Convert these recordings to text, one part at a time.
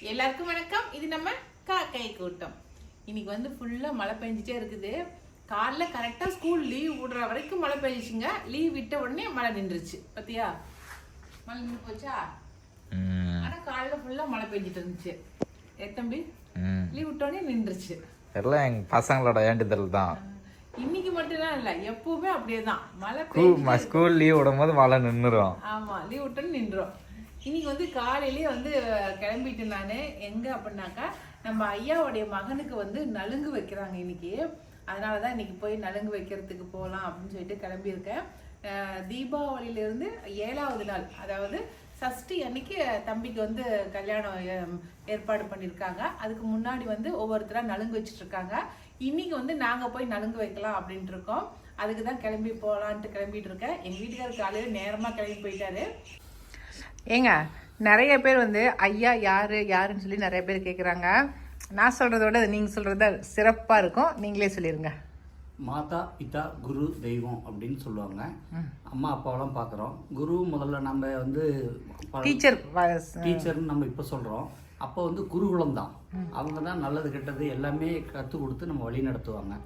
எல்லாருக்கும் வணக்கம். இது நம்ம காக்கை கூட்டம். இன்னைக்கு வந்து ஃபுல்லா மழை பெஞ்சிட்டே இருக்குது. காலைல கரெக்டா ஸ்கூல் லீவ் விடுற வரைக்கும் மழை பெஞ்சிச்சுங்க. லீவ் விட்ட உடனே மழை நின்றுச்சு. பத்தியா மழை நின்று போச்சா? ஆனா காலைல ஃபுல்லா மழை பெஞ்சிட்டு இருந்துச்சு. தம்பி லீவ் விட்ட உடனே நின்றுச்சு. எல்லாம் எங்க பசங்களோட வேண்டுதல் தான். இன்னைக்கு மட்டும்தான் இல்ல, எப்பவுமே அப்படியேதான். மழை ஸ்கூல் லீவ் விடும் போது மழை நின்றுரும். ஆமா, லீவ் விட்டோன்னு நின்றுரும். இன்னைக்கு வந்து காலையிலேயே வந்து கிளம்பிட்டு நான் எங்கே அப்படின்னாக்கா நம்ம ஐயாவுடைய மகனுக்கு வந்து நலுங்கு வைக்கிறாங்க இன்னைக்கு. அதனால தான் இன்னைக்கு போய் நலுங்கு வைக்கிறதுக்கு போகலாம் அப்படின்னு சொல்லிட்டு கிளம்பியிருக்கேன். தீபாவளியிலேருந்து 7வது நாள், அதாவது சஷ்டி அன்னைக்கு தம்பிக்கு வந்து கல்யாணம் ஏற்பாடு பண்ணியிருக்காங்க. அதுக்கு முன்னாடி வந்து ஒவ்வொருத்தராக நலுங்கு வச்சுட்டு இருக்காங்க. இன்னைக்கு வந்து நாங்கள் போய் நலுங்கு வைக்கலாம் அப்படின்ட்டு இருக்கோம். அதுக்கு தான் கிளம்பி போகலான்ட்டு கிளம்பிட்டு இருக்கேன். எங்கள் வீட்டுக்காரர் காலையில் நேரமாக கிளம்பி போயிட்டாரு. ஏங்க, நிறைய பேர் வந்து ஐயா யாருன்னு சொல்லி நிறைய பேர் கேட்குறாங்க. நான் சொல்கிறத விட நீங்கள் சொல்கிறது சிறப்பாக இருக்கும். நீங்களே சொல்லிடுங்க. மாதா பிதா குரு தெய்வம் அப்படின்னு சொல்லுவாங்க. அம்மா அப்பாவெல்லாம் பார்க்குறோம். குரு முதல்ல நம்ம வந்து டீச்சர்னு நம்ம இப்போ சொல்கிறோம். அப்போ வந்து குருகுலம் தான். அவங்க தான் நல்லது கெட்டது எல்லாமே கற்றுக் கொடுத்து நம்ம வழி நடத்துவாங்க.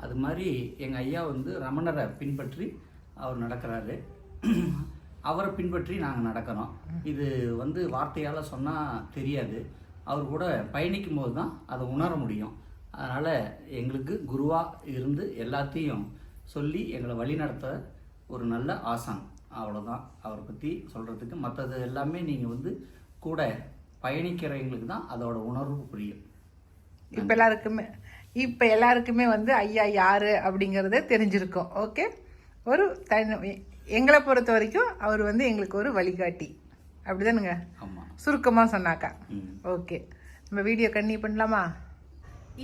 அது மாதிரி எங்கள் ஐயா வந்து ரமணரை பின்பற்றி அவர் நடக்கிறாரு. அவரை பின்பற்றி நாங்கள் நடக்கிறோம். இது வந்து வார்த்தையால் சொன்னால் தெரியாது. அவர் கூட பயணிக்கும் போது தான் அதை உணர முடியும். அதனால் எங்களுக்கு குருவாக இருந்து எல்லாத்தையும் சொல்லி எங்களை வழிநடத்த ஒரு நல்ல ஆசான். அவ்வளோதான் அவரை பற்றி சொல்கிறதுக்கு. மற்றது எல்லாமே நீங்கள் வந்து கூட பயணிக்கிறவங்களுக்கு தான் அதோட உணர்வு புரியும். இப்போ எல்லாருக்குமே வந்து ஐயா யார் அப்படிங்கிறத தெரிஞ்சிருக்கும். ஓகே, ஒரு எங்களை பொறுத்த வரைக்கும் அவர் வந்து எங்களுக்கு ஒரு வழிகாட்டி. அப்படிதானுங்க? சுருக்கமாக சொன்னாக்கா. ஓகே, நம்ம வீடியோ கண்டினியூ பண்ணலாமா?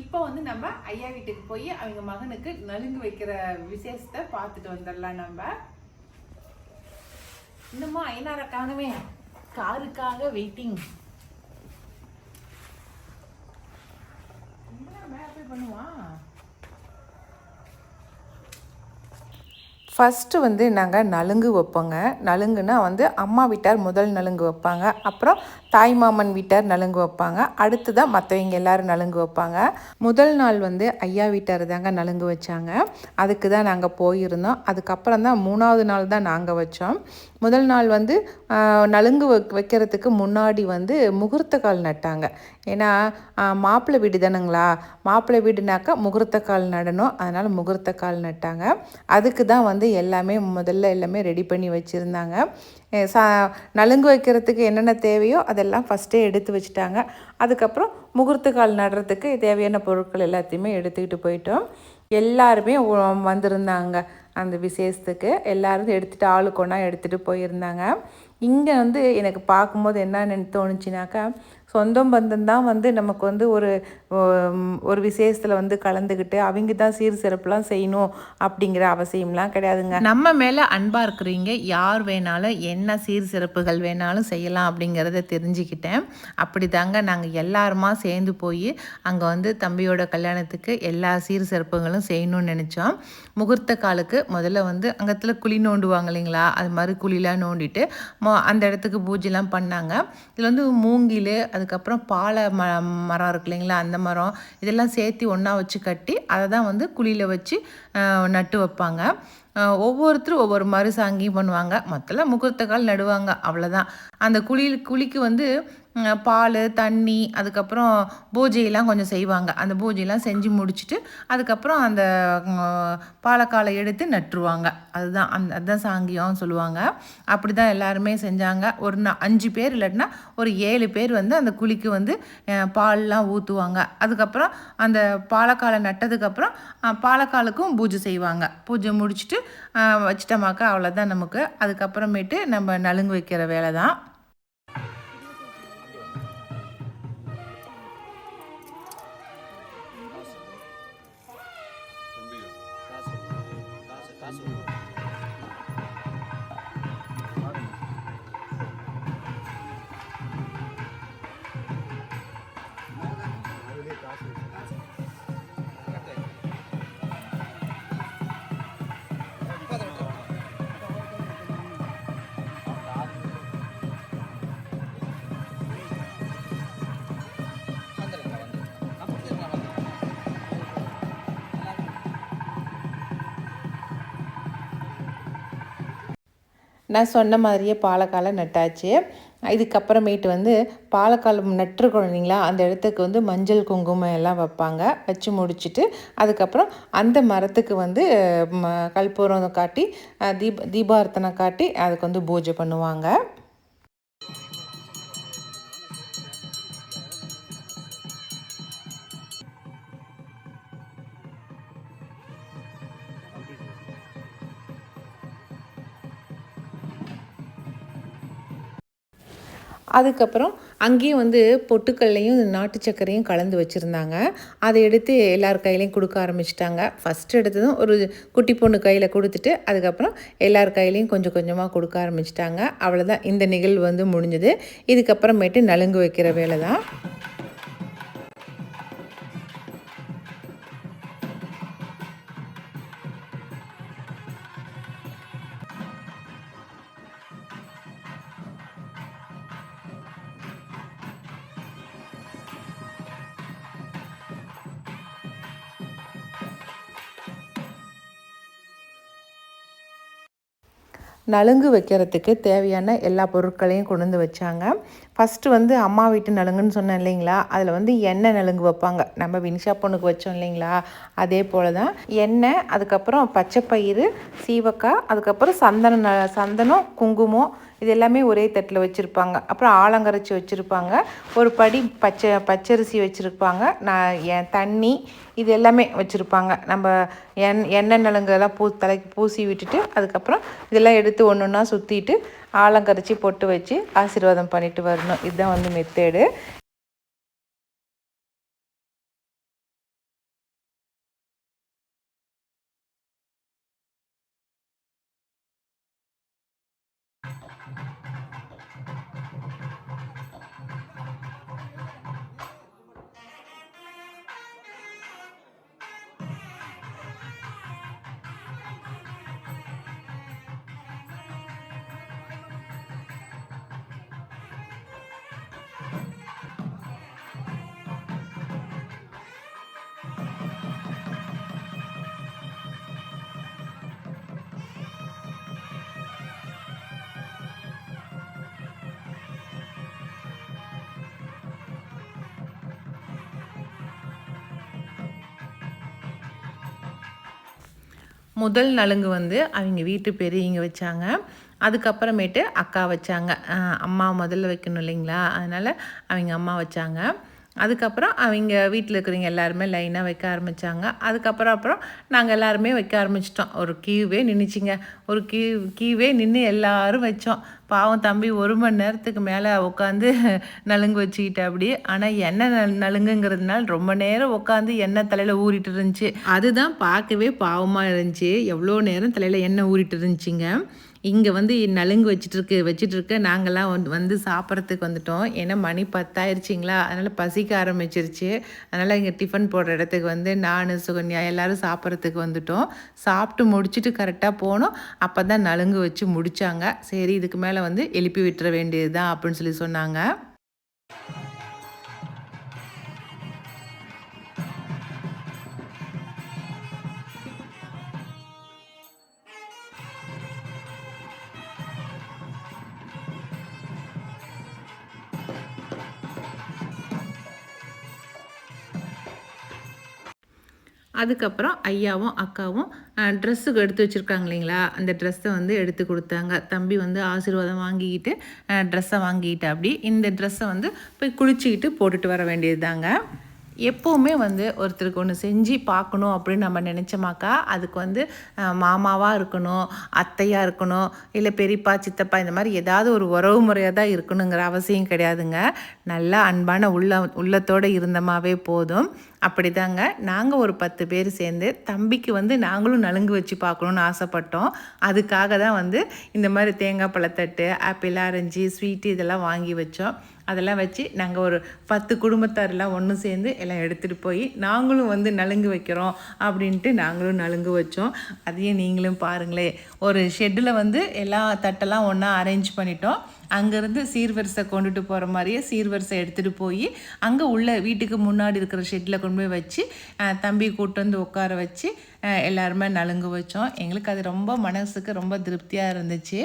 இப்போ வந்து நம்ம ஐயா வீட்டுக்கு போய் அவங்க மகனுக்கு நலுங்கு வைக்கிற விசேஷத்தை பார்த்துட்டு வந்துடலாம். நம்ம இன்னமும் ஐநாரை காணுமே, காருக்காக வெயிட்டிங். பண்ணுவான். ஃபஸ்ட்டு வந்து நாங்கள் நலுங்கு வைப்போங்க. நலுங்குன்னா வந்து அம்மா வீட்டார் முதல் நலுங்கு வைப்பாங்க, அப்புறம் தாய் மாமன் வீட்டார் நலுங்கு வைப்பாங்க, அடுத்து தான் மற்றவங்க எல்லோரும் நலுங்கு வைப்பாங்க. முதல் நாள் வந்து ஐயா வீட்டார் தாங்க நலுங்கு வச்சாங்க. அதுக்கு தான் நாங்கள் போயிருந்தோம். அதுக்கப்புறம் தான் 3வது நாள் தான் நாங்கள் வச்சோம். முதல் நாள் வந்து நலுங்கு வைக்கிறதுக்கு முன்னாடி வந்து முகூர்த்த கால் நட்டாங்க. ஏன்னா மாப்பிள்ளை வீடு தானுங்களா, மாப்பிள்ளை வீடுனாக்கா முகூர்த்த கால் நடணும். அதனால் முகூர்த்த கால் நட்டாங்க. அதுக்கு தான் வந்து முதல்ல எல்லாமே ரெடி பண்ணி வச்சுருந்தாங்க. நலுங்கு வைக்கிறதுக்கு என்னென்ன தேவையோ அதெல்லாம் ஃபஸ்ட்டே எடுத்து வச்சுட்டாங்க. அதுக்கப்புறம் முகூர்த்த கால் நடுறதுக்கு தேவையான பொருட்கள் எல்லாத்தையுமே எடுத்துக்கிட்டு போயிட்டோம். எல்லாருமே வந்திருந்தாங்க அந்த விசேஷத்துக்கு. எல்லோரும் எடுத்துகிட்டு ஆளுக்கு ஒன்றா எடுத்துகிட்டு போயிருந்தாங்க. இங்கே வந்து எனக்கு பார்க்கும்போது என்ன தோணுச்சுனாக்கா, சொந்தம் பந்தம் தான் வந்து நமக்கு வந்து ஒரு விசேஷத்தில் வந்து கலந்துக்கிட்டு அவங்க தான் சீர் சிறப்புலாம் செய்யணும் அப்படிங்கிற அவசியம்லாம் கிடையாதுங்க. நம்ம மேலே அன்பாக இருக்கிறீங்க யார் வேணாலும் என்ன சீர் சிறப்புகள் வேணாலும் செய்யலாம் அப்படிங்கிறத தெரிஞ்சுக்கிட்டேன். அப்படி தாங்க நாங்கள் எல்லாருமா சேர்ந்து போய் அங்கே வந்து தம்பியோட கல்யாணத்துக்கு எல்லா சீர் சிறப்புகளும் செய்யணும்னு நினச்சோம். முகூர்த்த காலுக்கு முதல்ல வந்து அங்கத்தில் குழி நோண்டுவாங்க இல்லைங்களா, அது மாதிரி குழிலாம் நோண்டிட்டு அந்த இடத்துக்கு பூஜைலாம் பண்ணாங்க. இதில் வந்து மூங்கில், அதுக்கப்புறம் பாலை மரம் இருக்கு இல்லைங்களா, அந்த மரம் இதெல்லாம் சேர்த்து ஒன்றா வச்சு கட்டி அதை தான் வந்து குழியில் வச்சு நட்டு வைப்பாங்க. ஒவ்வொருத்தரும் ஒவ்வொரு மாதிரி சாங்கியும் பண்ணுவாங்க. மொத்தத்தில் முகூர்த்த கால் நடுவாங்க, அவ்வளோதான். அந்த குழிக்கு வந்து பால் தண்ணி அதுக்கப்புறம் பூஜையெல்லாம் கொஞ்சம் செய்வாங்க. அந்த பூஜையெல்லாம் செஞ்சு முடிச்சுட்டு அதுக்கப்புறம் அந்த பாலக்காலை எடுத்து நட்டுருவாங்க. அதுதான் சாங்கியம் சொல்லுவாங்க. அப்படி தான் எல்லாருமே செஞ்சாங்க. ஒரு 5 பேர் இல்லாட்டினா ஒரு 7 பேர் வந்து அந்த குழிக்கு வந்து பால்லாம் ஊற்றுவாங்க. அதுக்கப்புறம் அந்த பாலக்காலை நட்டதுக்கப்புறம் பாலக்காலுக்கும் பூஜை செய்வாங்க. பூஜை முடிச்சுட்டு வச்சிட்டோமாக்கா அவ்வளோதான் நமக்கு. அதுக்கப்புறமேட்டு நம்ம நலுங்கு வைக்கிற வேலை தான். நான் சொன்ன மாதிரியே பாலக்கால நட்டாச்சு. இதுக்கப்புறமேட்டு வந்து பாலக்கால் நட்டுருக்கோம் இல்லைங்களா, அந்த இடத்துக்கு வந்து மஞ்சள் குங்குமம் எல்லாம் வைப்பாங்க. வச்சு முடிச்சுட்டு அதுக்கப்புறம் அந்த மரத்துக்கு வந்து கற்பூரம் காட்டி தீபார்த்தனை காட்டி அதுக்கு வந்து பூஜை பண்ணுவாங்க. அதுக்கப்புறம் அங்கேயும் வந்து பொட்டுக்கல்லையும் நாட்டு சர்க்கரையும் கலந்து வச்சுருந்தாங்க. அதை எடுத்து எல்லார் கையிலையும் கொடுக்க ஆரம்பிச்சிட்டாங்க. ஃபஸ்ட்டு எடுத்ததும் ஒரு குட்டி பொண்ணு கையில் கொடுத்துட்டு அதுக்கப்புறம் எல்லார் கையிலையும் கொஞ்சம் கொஞ்சமாக கொடுக்க ஆரம்பிச்சிட்டாங்க. அவ்வளோதான், இந்த நிகழ்வு வந்து முடிஞ்சது. இதுக்கப்புறமேட்டு நலுங்கு வைக்கிற வேலை தான். நலுங்கு வைக்கிறதுக்கு தேவையான எல்லா பொருட்களையும் கொண்டு வந்து வச்சாங்க. ஃபஸ்ட்டு வந்து அம்மா வீட்டு நலுங்குன்னு சொன்னேன் இல்லைங்களா, அதில் வந்து எண்ணெய் நலுங்கு வைப்பாங்க. நம்ம வினிஷா பொண்ணுக்கு வச்சோம் இல்லைங்களா, அதே போல் தான் எண்ணெய், அதுக்கப்புறம் பச்சைப்பயிறு, சீவக்காய், அதுக்கப்புறம் சந்தனம், குங்குமம், இது எல்லாமே ஒரே தட்டில் வச்சுருப்பாங்க. அப்புறம் ஆலங்கரைச்சி வச்சுருப்பாங்க. ஒரு படி பச்சரிசி வச்சுருப்பாங்க. தண்ணி, இது எல்லாமே வச்சுருப்பாங்க. நம்ம எண்ணெய் நலுங்கெல்லாம் தலைக்கு பூசி விட்டுட்டு அதுக்கப்புறம் இதெல்லாம் எடுத்து ஒன்று ஒன்றா சுற்றிட்டு ஆலங்கரைச்சி பொட்டு வச்சு ஆசீர்வாதம் பண்ணிட்டு வரணும். இதுதான் வந்து மெத்தேடு. முதல் நலுங்கு வந்து அவங்க வீட்டு பெரியவங்க வச்சாங்க. அதுக்கப்புறமேட்டு அக்கா வச்சாங்க. அம்மா முதல்ல வைக்கணும் இல்லைங்களா, அதனால் அவங்க அம்மா வச்சாங்க. அதுக்கப்புறம் அவங்க வீட்டில் இருக்கிறவங்க எல்லாருமே லைனாக வைக்க ஆரம்பித்தாங்க. அப்புறம் நாங்கள் எல்லாருமே வைக்க ஆரம்பிச்சிட்டோம். ஒரு கியூவே நின்றுச்சிங்க. ஒரு கியூவே நின்று எல்லோரும் வச்சோம். பாவம் தம்பி 1 மணி நேரத்துக்கு மேலே உட்காந்து நலுங்கு வச்சுக்கிட்டு அப்படி. ஆனால் எண்ணெய் நலுங்குங்கிறதுனால ரொம்ப நேரம் உட்காந்து எண்ணெய் தலையில் ஊறிட்டு இருந்துச்சு. அதுதான் பார்க்கவே பாவமாக இருந்துச்சு. எவ்வளோ நேரம் தலையில் எண்ணெய் ஊறிட்டு இருந்துச்சுங்க. இங்கே வந்து நலுங்கு வச்சிட்ருக்கு நாங்கள்லாம் வந்து சாப்பிட்றதுக்கு வந்துட்டோம். ஏன்னா மணி 10 ஆயிடுச்சிங்களா, அதனால் பசிக்க ஆரம்பிச்சிருச்சு. அதனால் இங்கே டிஃபன் போடுற இடத்துக்கு வந்து நான், சுகன்யா எல்லோரும் சாப்பிட்றதுக்கு வந்துட்டோம். சாப்பிட்டு முடிச்சுட்டு கரெக்டாக போனோம். அப்போ தான் நலுங்கு வச்சு முடித்தாங்க. சரி, இதுக்கு மேலே வந்து எழுப்பி விட்டுற வேண்டியது தான் அப்படின்னு சொல்லி சொன்னாங்க. அதுக்கப்புறம் ஐயாவும் அக்காவும் ட்ரெஸ்ஸுக்கு எடுத்து வச்சுருக்காங்க இல்லைங்களா, அந்த ட்ரெஸ்ஸை வந்து எடுத்து கொடுத்தாங்க. தம்பி வந்து ஆசீர்வாதம் வாங்கிக்கிட்டு ட்ரெஸ்ஸை வாங்கிக்கிட்டு அப்படி இந்த ட்ரெஸ்ஸை வந்து போய் குளிச்சுக்கிட்டு போட்டுட்டு வர வேண்டியது தாங்க. எப்போவுமே வந்து ஒருத்தருக்கு ஒன்று செஞ்சு பார்க்கணும் அப்படின்னு நம்ம நினச்சோமாக்கா, அதுக்கு வந்து மாமாவாக இருக்கணும், அத்தையாக இருக்கணும், இல்லை பெரியப்பா, சித்தப்பா, இந்த மாதிரி ஏதாவது ஒரு உறவு முறையாக தான் இருக்கணுங்கிற அவசியம் கிடையாதுங்க. நல்லா அன்பான உள்ளத்தோடு இருந்தமாவே போதும். அப்படி தாங்க நாங்கள் ஒரு 10 பேர் சேர்ந்து தம்பிக்கு வந்து நாங்களும் நலுங்கு வச்சு பார்க்கணுன்னு ஆசைப்பட்டோம். அதுக்காக தான் வந்து இந்த மாதிரி தேங்காய் பழத்தட்டு, ஆப்பிள், ஆரஞ்சு, ஸ்வீட்டு இதெல்லாம் வாங்கி வச்சோம். அதெல்லாம் வச்சு நாங்கள் ஒரு 10 குடும்பத்தாரெல்லாம் ஒன்று சேர்ந்து எல்லாம் எடுத்துகிட்டு போய் நாங்களும் வந்து நலுங்கு வைக்கிறோம் அப்படின்ட்டு நாங்களும் நலுங்கு வச்சோம். அதையும் நீங்களும் பாருங்களேன். ஒரு ஷெட்டில் வந்து எல்லா தட்டெல்லாம் ஒன்றா அரேஞ்ச் பண்ணிட்டோம். அங்கேருந்து சீர்வரிசை கொண்டுட்டு போகிற மாதிரியே சீர்வரிசை எடுத்துகிட்டு போய் அங்கே உள்ள வீட்டுக்கு முன்னாடி இருக்கிற ஷெட்டில் கொண்டு போய் வச்சு தம்பி கூட்டு வந்து உட்கார வச்சு எல்லாருமே நலுங்கு வச்சோம். எங்களுக்கு அது ரொம்ப மனசுக்கு ரொம்ப திருப்தியாக இருந்துச்சு.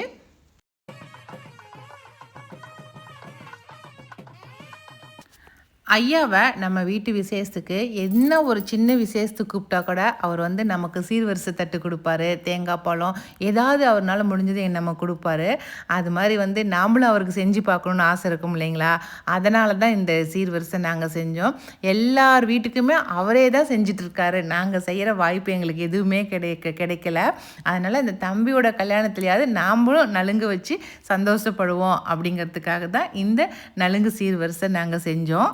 ஐயாவை நம்ம வீட்டு விசேஷத்துக்கு என்ன ஒரு சின்ன விசேஷத்துக்கு கூப்பிட்டா கூட அவர் வந்து நமக்கு சீர்வரிசை தட்டு கொடுப்பாரு, தேங்காய் பழம் ஏதாவது அவரால் முடிஞ்சது நம்ம கொடுப்பாரு. அது மாதிரி வந்து நாமளும் அவருக்கு செஞ்சு பார்க்கணுன்னு ஆசை இருக்கும் இல்லைங்களா? அதனால தான் இந்த சீர்வரிசை நாங்கள் செஞ்சோம். எல்லார் வீட்டுக்குமே அவரே தான் செஞ்சிட்ருக்காரு. நாங்கள் செய்கிற வாய்ப்பு எங்களுக்கு எதுவுமே கிடைக்கல. அதனால் இந்த தம்பியோட கல்யாணத்துலையாவது நாமளும் நலுங்கு வச்சு சந்தோஷப்படுவோம் அப்படிங்கிறதுக்காக தான் இந்த நலுங்கு சீர்வரிசை நாங்கள் செஞ்சோம்.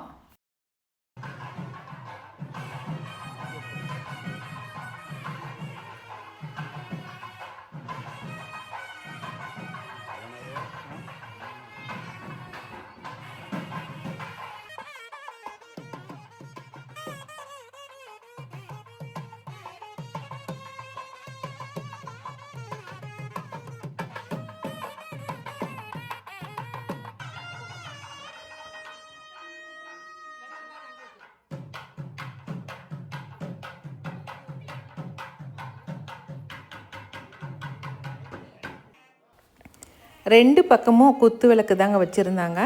ரெண்டு பக்கமும் குத்து விளக்கு தாங்க வச்சுருந்தாங்க.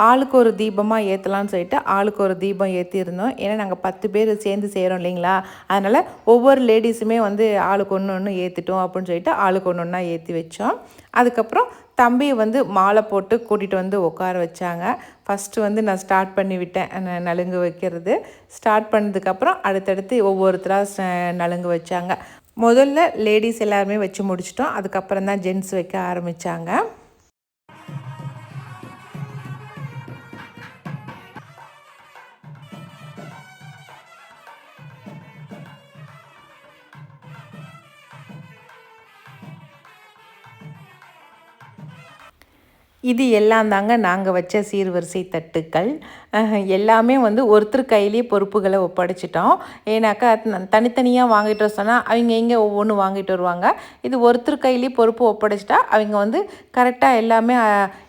ஆளுக்கு ஒரு தீபமாக ஏற்றலான்னு சொல்லிட்டு ஆளுக்கு ஒரு தீபம் ஏற்றிருந்தோம். ஏன்னா நாங்கள் 10 பேர் சேர்ந்து செய்கிறோம் இல்லைங்களா? அதனால் ஒவ்வொரு லேடிஸுமே வந்து ஆளுக்கு ஒன்று ஒன்று ஏற்றிட்டோம் அப்படின்னு சொல்லிட்டு ஆளுக்கு ஒன்று ஒன்றா ஏற்றி வச்சோம். அதுக்கப்புறம் தம்பியை வந்து மாலை போட்டு கூட்டிகிட்டு வந்து உட்கார வச்சாங்க. ஃபஸ்ட்டு வந்து நான் ஸ்டார்ட் பண்ணி விட்டேன் நலுங்கு வைக்கிறது. ஸ்டார்ட் பண்ணதுக்கப்புறம் அடுத்தடுத்து ஒவ்வொருத்தராக நலுங்கு வச்சாங்க. முதல்ல லேடிஸ் எல்லாருமே வச்சு முடிச்சிட்டோம். அதுக்கப்புறம் தான் ஜென்ட்ஸ் வைக்க ஆரம்பித்தாங்க. இது எல்லாம் தாங்க நாங்கள் வச்ச சீர்வரிசை தட்டுக்கள். எல்லாமே வந்து ஒருத்தர் கையிலேயே பொறுப்புகளை ஒப்படைச்சிட்டோம். ஏன்னாக்கா தனித்தனியாக வாங்கிட்டு வர சொன்னால் அவங்க எங்கே ஒவ்வொன்று வாங்கிட்டு வருவாங்க. இது ஒருத்தர் கையிலேயே பொறுப்பு ஒப்படைச்சிட்டா அவங்க வந்து கரெக்டாக எல்லாமே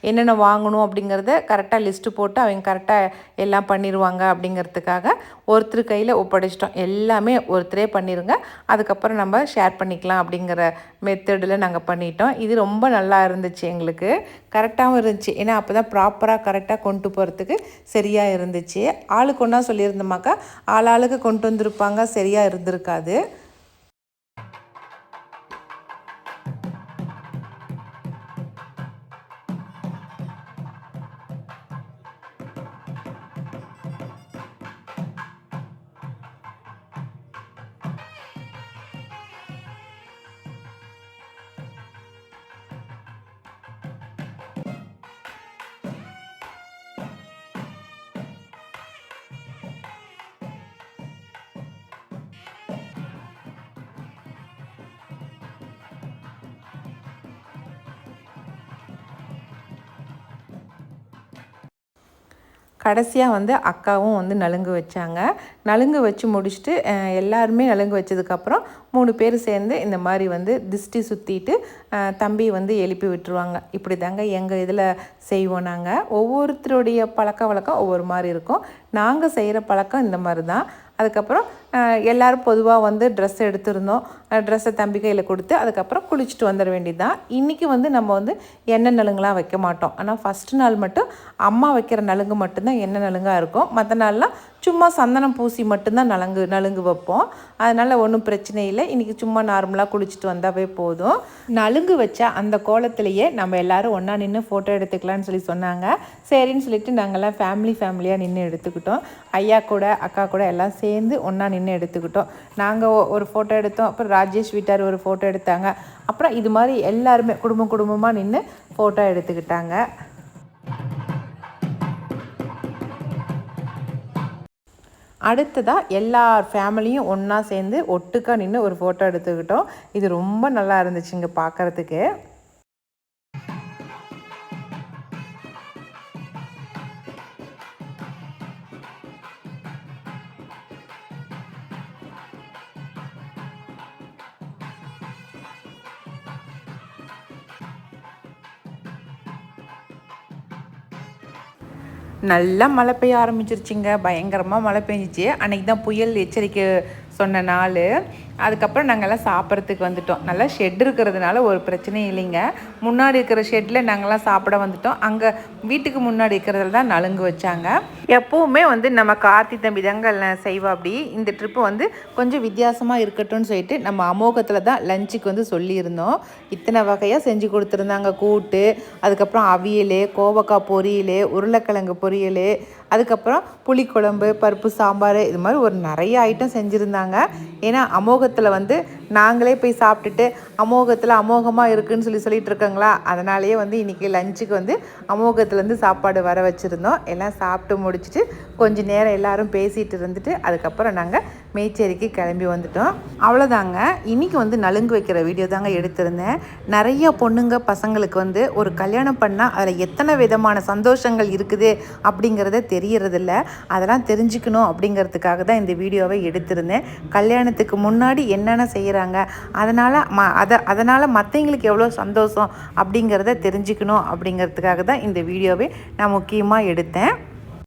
என்னென்ன வாங்கணும் அப்படிங்கிறத கரெக்டாக லிஸ்ட்டு போட்டு அவங்க கரெக்டாக எல்லாம் பண்ணிடுவாங்க அப்படிங்கிறதுக்காக ஒருத்தர் கையில் ஒப்படைச்சிட்டோம். எல்லாமே ஒருத்தரே பண்ணிடுங்க, அதுக்கப்புறம் நம்ம ஷேர் பண்ணிக்கலாம் அப்படிங்கிற மெத்தடில் நாங்கள் பண்ணிட்டோம். இது ரொம்ப நல்லா இருந்துச்சு, எங்களுக்கு கரெக்டாகவும் இருந்துச்சு. ஏன்னா அப்போ தான் ப்ராப்பராக கரெக்டாக கொண்டு போகிறதுக்கு சரியாக இருந்துச்சு. ஆளுக்கு ஒன்றா சொல்லியிருந்தோமாக்கா ஆளுக்கு கொண்டு வந்திருப்பாங்க, சரியாக இருந்திருக்காது. கடைசியாக வந்து அக்காவும் வந்து நலுங்கு வச்சாங்க. நலுங்கு வச்சு முடிச்சுட்டு எல்லாருமே நலுங்கு வச்சதுக்கப்புறம் 3 பேர் சேர்ந்து இந்த மாதிரி வந்து திஷ்டி சுற்றிட்டு தம்பி வந்து எழுப்பி விட்டுருவாங்க. இப்படி தாங்க எங்கள் இதில் செய்வோம். நாங்கள் ஒவ்வொருத்தருடைய பழக்க வழக்கம் ஒவ்வொரு மாதிரி இருக்கும். நாங்கள் செய்கிற பழக்கம் இந்த மாதிரி தான். அதுக்கப்புறம் எல்லோரும் பொதுவாக வந்து ட்ரெஸ் எடுத்திருந்தோம். ட்ரெஸ்ஸை தம்பி கையில் கொடுத்து அதுக்கப்புறம் குளிச்சுட்டு வந்துட வேண்டியது தான். இன்றைக்கி வந்து நம்ம வந்து எண்ணெய் நலுங்குலாம் வைக்க மாட்டோம். ஆனால் ஃபஸ்ட்டு நாள் மட்டும் அம்மா வைக்கிற நலுங்கு மட்டும்தான் எண்ணெய் நலுங்காக இருக்கும். மற்ற நாள்லாம் சும்மா சந்தனம் பூசி மட்டும்தான் நலுங்கு வைப்போம். அதனால் ஒன்றும் பிரச்சனை இல்லை. இன்றைக்கி சும்மா நார்மலாக குளிச்சுட்டு வந்தாவே போதும். நலுங்கு வச்சா அந்த கோலத்திலேயே நம்ம எல்லோரும் ஒன்றா நின்று ஃபோட்டோ எடுத்துக்கலான்னு சொல்லி சொன்னாங்க. சரின்னு சொல்லிட்டு நாங்கள்லாம் ஃபேமிலியாக நின்று எடுத்துக்கிட்டோம். ஐயா கூட அக்கா கூட எல்லாம் சேர்ந்து ஒன்றா நின்று எடுத்துக்கிட்டோம். நாங்கள் ஒரு ஃபோட்டோ எடுத்தோம். அப்புறம் ராஜேஷ் வீட்டார் ஒரு ஃபோட்டோ எடுத்தாங்க. அப்புறம் இது மாதிரி எல்லாருமே குடும்பமாக நின்று ஃபோட்டோ எடுத்துக்கிட்டாங்க. அடுத்ததாக எல்லார் ஃபேமிலியும் ஒன்றா சேர்ந்து ஒட்டுக்காக நின்று ஒரு ஃபோட்டோ எடுத்துக்கிட்டோம். இது ரொம்ப நல்லா இருந்துச்சுங்க பார்க்குறதுக்கு. நல்லா மழை பெய்ய ஆரம்பிச்சிருச்சுங்க. பயங்கரமாக மழை பெஞ்சிச்சு. அன்றைக்கி தான் புயல் எச்சரிக்கை சொன்ன நாள். அதுக்கப்புறம் நாங்கள்லாம் சாப்பிட்றதுக்கு வந்துட்டோம். நல்லா ஷெட் இருக்கிறதுனால ஒரு பிரச்சனையும் இல்லைங்க. முன்னாடி இருக்கிற ஷெட்டில் நாங்கள்லாம் சாப்பிட வந்துட்டோம். அங்கே வீட்டுக்கு முன்னாடி இருக்கிறதுல தான் நலுங்கு வச்சாங்க. எப்போவுமே வந்து நம்ம கார்த்தி தம்பி தாங்க செய்வா. அப்படி இந்த ட்ரிப்பு வந்து கொஞ்சம் வித்தியாசமாக இருக்கட்டும்னு சொல்லிட்டு நம்ம அமோகத்தில் தான் லஞ்சுக்கு வந்து சொல்லியிருந்தோம். இத்தனை வகையாக செஞ்சு கொடுத்துருந்தாங்க. கூட்டு, அதுக்கப்புறம் அவியல், கோவக்காய் பொரியல், உருளைக்கிழங்கு பொரியல், அதுக்கப்புறம் புளிக்குழம்பு, பருப்பு சாம்பார், இது மாதிரி ஒரு நிறைய ஐட்டம் செஞ்சுருந்தாங்க. ஏன்னா அமோகத்தில் வந்து நாங்களே போய் சாப்பிட்டுட்டு அமோகத்தில் அமோகமாக இருக்குதுன்னு சொல்லிட்டு இருக்கோங்களா, அதனாலேயே வந்து இன்றைக்கி லஞ்சுக்கு வந்து அமோகத்துலேருந்து சாப்பாடு வர வச்சுருந்தோம். எல்லாம் சாப்பிட்டு முடிச்சுட்டு கொஞ்சம் நேரம் எல்லோரும் பேசிகிட்டு இருந்துட்டு அதுக்கப்புறம் நாங்கள் மேச்சேரிக்கு கிளம்பி வந்துட்டோம். அவ்வளோதாங்க. இன்றைக்கி வந்து நலுங்கு வைக்கிற வீடியோ தாங்க எடுத்திருந்தேன். நிறைய பொண்ணுங்க பசங்களுக்கு வந்து ஒரு கல்யாணம் பண்ணால் அதில் எத்தனை விதமான சந்தோஷங்கள் இருக்குது அப்படிங்கிறத தெரியறதில்ல. அதெல்லாம் தெரிஞ்சுக்கணும் அப்படிங்கிறதுக்காக தான் இந்த வீடியோவை எடுத்திருந்தேன். கல்யாணத்துக்கு முன்னாடி என்னென்ன செய்கிறாங்க, அதனால் மற்றவங்களுக்கு எவ்வளோ சந்தோஷம் அப்படிங்கிறத தெரிஞ்சுக்கணும் அப்படிங்கிறதுக்காக தான் இந்த வீடியோவை நான் முக்கியமாக எடுத்தேன்.